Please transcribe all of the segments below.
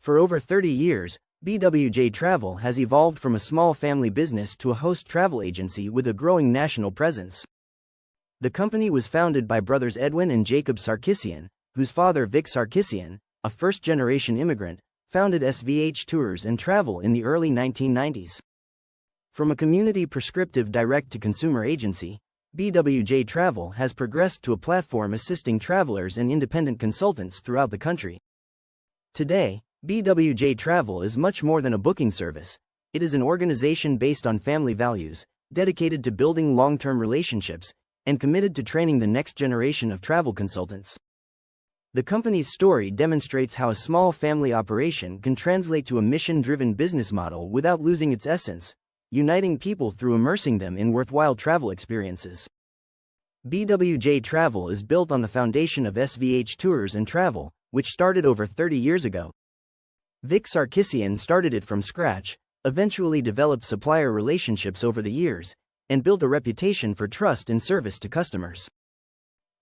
For over 30 years, BWJ Travel has evolved from a small family business to a host travel agency with a growing national presence. The company was founded by brothers Edwin and Jacob Sarkisyan, whose father Vic Sarkisyan, a first-generation immigrant, founded SVH Tours and Travel in the early 1990s. From a community-prescriptive direct-to-consumer agency, BWJ Travel has progressed to a platform assisting travelers and independent consultants throughout the country. Today, BWJ Travel is much more than a booking service. It is an organization based on family values, dedicated to building long-term relationships, and committed to training the next generation of travel consultants. The company's story demonstrates how a small family operation can translate to a mission-driven business model without losing its essence, uniting people through immersing them in worthwhile travel experiences. BWJ Travel is built on the foundation of SVH Tours and Travel, which started over 30 years ago. Vic Sarkisyan started it from scratch, eventually developed supplier relationships over the years, and built a reputation for trust and service to customers.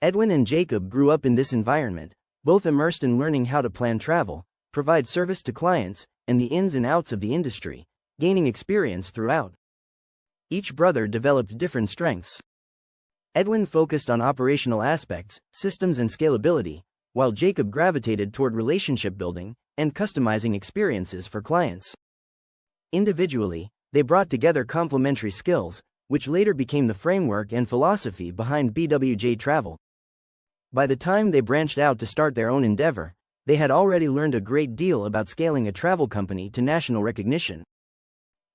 Edwin and Jacob grew up in this environment, both immersed in learning how to plan travel, provide service to clients, and the ins and outs of the industry, gaining experience throughout. Each brother developed different strengths. Edwin focused on operational aspects, systems and scalability, while Jacob gravitated toward relationship building and customizing experiences for clients. Individually, they brought together complementary skills, which later became the framework and philosophy behind BWJ Travel. By the time they branched out to start their own endeavor, they had already learned a great deal about scaling a travel company to national recognition.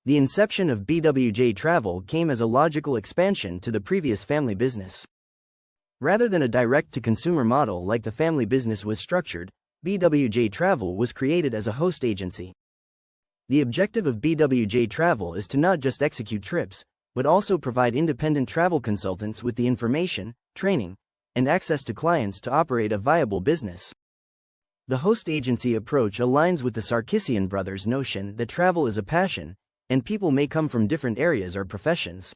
The inception of BWJ Travel came as a logical expansion to the previous family business. Rather than a direct-to-consumer model like the family business was structured, BWJ Travel was created as a host agency. The objective of BWJ Travel is to not just execute trips, but also provide independent travel consultants with the information, training, and access to clients to operate a viable business. The host agency approach aligns with the Sarkisyan brothers' notion that travel is a passion, and people may come from different areas or professions.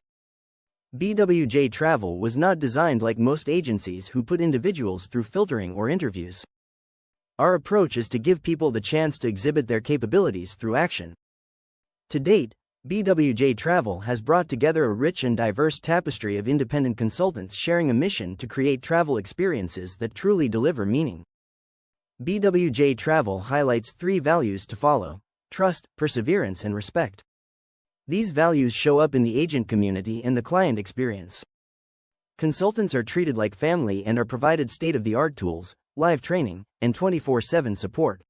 BWJ Travel was not designed like most agencies who put individuals through filtering or interviews. Our approach is to give people the chance to exhibit their capabilities through action. To date, BWJ Travel has brought together a rich and diverse tapestry of independent consultants sharing a mission to create travel experiences that truly deliver meaning. BWJ Travel highlights 3 values to follow: trust, perseverance, and respect. These values show up in the agent community and the client experience. Consultants are treated like family and are provided state-of-the-art tools, live training, and 24/7 support.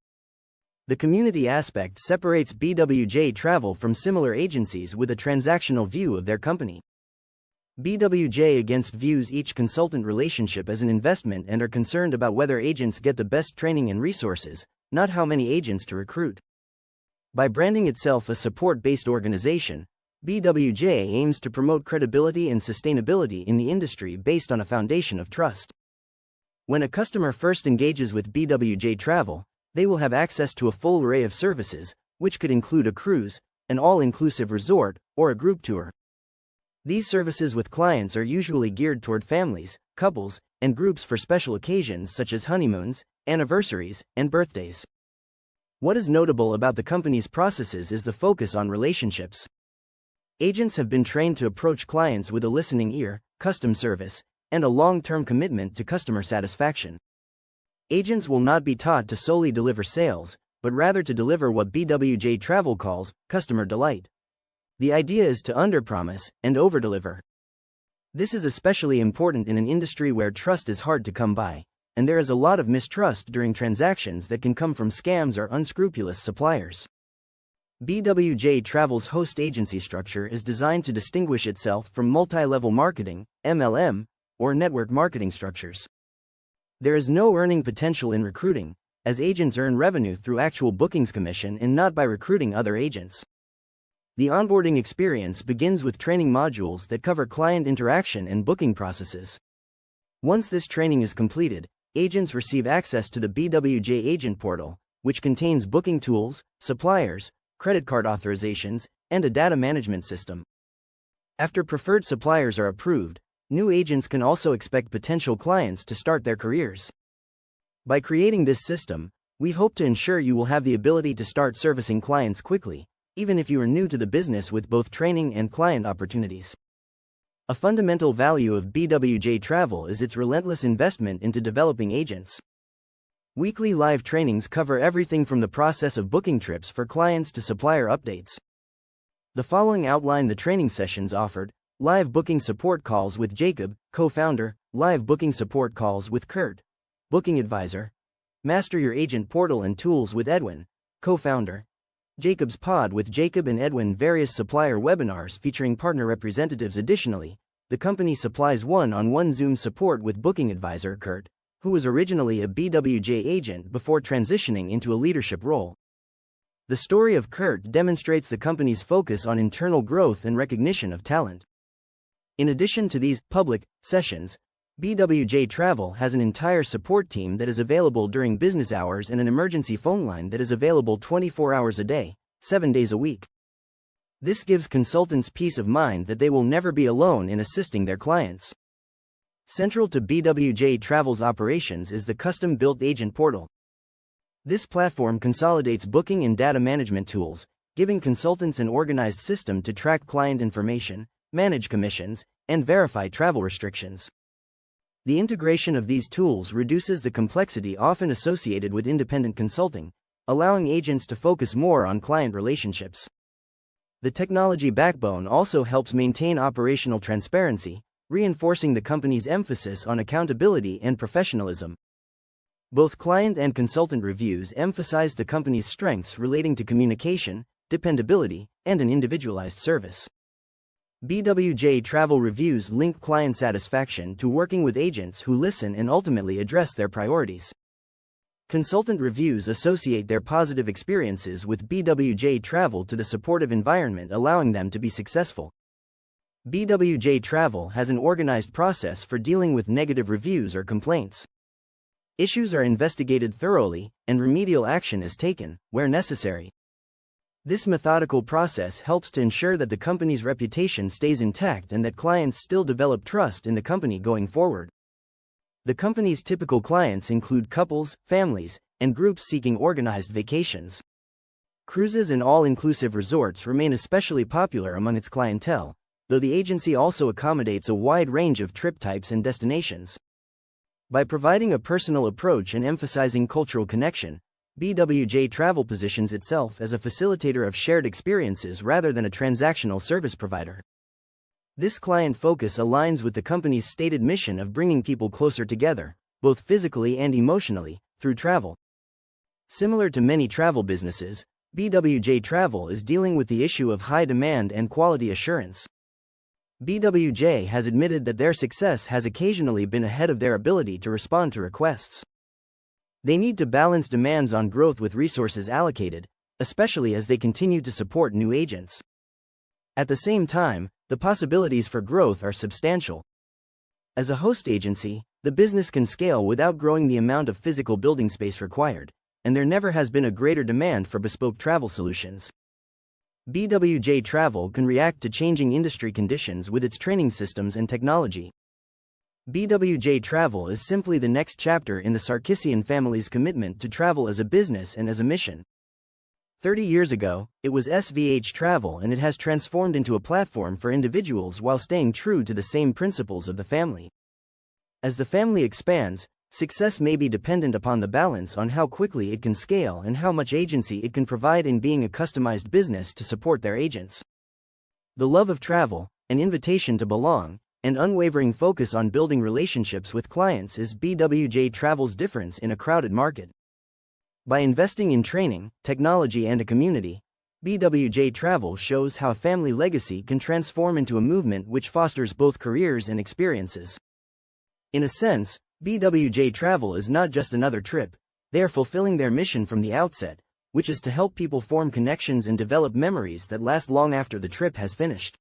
The community aspect separates BWJ Travel from similar agencies with a transactional view of their company. BWJ views each consultant relationship as an investment and are concerned about whether agents get the best training and resources, not how many agents to recruit. By branding itself a support-based organization, BWJ aims to promote credibility and sustainability in the industry based on a foundation of trust. When a customer first engages with BWJ Travel, they will have access to a full array of services, which could include a cruise, an all-inclusive resort, or a group tour. These services with clients are usually geared toward families, couples, and groups for special occasions such as honeymoons, anniversaries, and birthdays. What is notable about the company's processes is the focus on relationships. Agents have been trained to approach clients with a listening ear, custom service, and a long-term commitment to customer satisfaction. Agents will not be taught to solely deliver sales, but rather to deliver what BWJ Travel calls customer delight. The idea is to underpromise and overdeliver. This is especially important in an industry where trust is hard to come by, and there is a lot of mistrust during transactions that can come from scams or unscrupulous suppliers. BWJ Travel's host agency structure is designed to distinguish itself from multi-level marketing, MLM, or network marketing structures. There is no earning potential in recruiting, as agents earn revenue through actual bookings commission and not by recruiting other agents. The onboarding experience begins with training modules that cover client interaction and booking processes. Once this training is completed, agents receive access to the BWJ Agent Portal, which contains booking tools, suppliers, credit card authorizations, and a data management system. After preferred suppliers are approved, new agents can also expect potential clients to start their careers. By creating this system, We hope to ensure you will have the ability to start servicing clients quickly, even if you are new to the business, with both training and client opportunities. A fundamental value of BWJ Travel is its relentless investment into developing agents. Weekly live trainings cover everything from the process of booking trips for clients to supplier updates. The following outline the training sessions offered: live booking support calls with Jacob, co-founder; live booking support calls with Kurt, booking advisor; master your agent portal and tools with Edwin, co-founder; Jacob's Pod with Jacob and Edwin; various supplier webinars featuring partner representatives. Additionally, the company supplies one-on-one Zoom support with booking advisor Kurt, who was originally a BWJ agent before transitioning into a leadership role. The story of Kurt demonstrates the company's focus on internal growth and recognition of talent. In addition to these public sessions, BWJ Travel has an entire support team that is available during business hours and an emergency phone line that is available 24 hours a day, 7 days a week. This gives consultants peace of mind that they will never be alone in assisting their clients. Central to BWJ Travel's operations is the custom-built agent portal. This platform consolidates booking and data management tools, giving consultants an organized system to track client information, manage commissions, and verify travel restrictions. The integration of these tools reduces the complexity often associated with independent consulting, allowing agents to focus more on client relationships. The technology backbone also helps maintain operational transparency, reinforcing the company's emphasis on accountability and professionalism. Both client and consultant reviews emphasize the company's strengths relating to communication, dependability, and an individualized service. BWJ Travel reviews link client satisfaction to working with agents who listen and ultimately address their priorities. Consultant reviews associate their positive experiences with BWJ Travel to the supportive environment, allowing them to be successful. BWJ Travel has an organized process for dealing with negative reviews or complaints. Issues are investigated thoroughly, and remedial action is taken, where necessary. This methodical process helps to ensure that the company's reputation stays intact and that clients still develop trust in the company going forward. The company's typical clients include couples, families, and groups seeking organized vacations. Cruises and all-inclusive resorts remain especially popular among its clientele, though the agency also accommodates a wide range of trip types and destinations. By providing a personal approach and emphasizing cultural connection, BWJ Travel positions itself as a facilitator of shared experiences rather than a transactional service provider. This client focus aligns with the company's stated mission of bringing people closer together, both physically and emotionally, through travel. Similar to many travel businesses, BWJ Travel is dealing with the issue of high demand and quality assurance. BWJ has admitted that their success has occasionally been ahead of their ability to respond to requests. They need to balance demands on growth with resources allocated, especially as they continue to support new agents. At the same time, the possibilities for growth are substantial. As a host agency, the business can scale without growing the amount of physical building space required, and there never has been a greater demand for bespoke travel solutions. BWJ Travel can react to changing industry conditions with its training systems and technology. BWJ Travel is simply the next chapter in the Sarkisyan family's commitment to travel as a business and as a mission. 30 years ago, it was SVH Travel, and it has transformed into a platform for individuals while staying true to the same principles of the family. As the family expands, success may be dependent upon the balance on how quickly it can scale and how much agency it can provide in being a customized business to support their agents. The love of travel, an invitation to belong, and unwavering focus on building relationships with clients is BWJ Travel's difference in a crowded market. By investing in training, technology, and a community, BWJ Travel shows how a family legacy can transform into a movement which fosters both careers and experiences. In a sense, BWJ Travel is not just another trip, they are fulfilling their mission from the outset, which is to help people form connections and develop memories that last long after the trip has finished.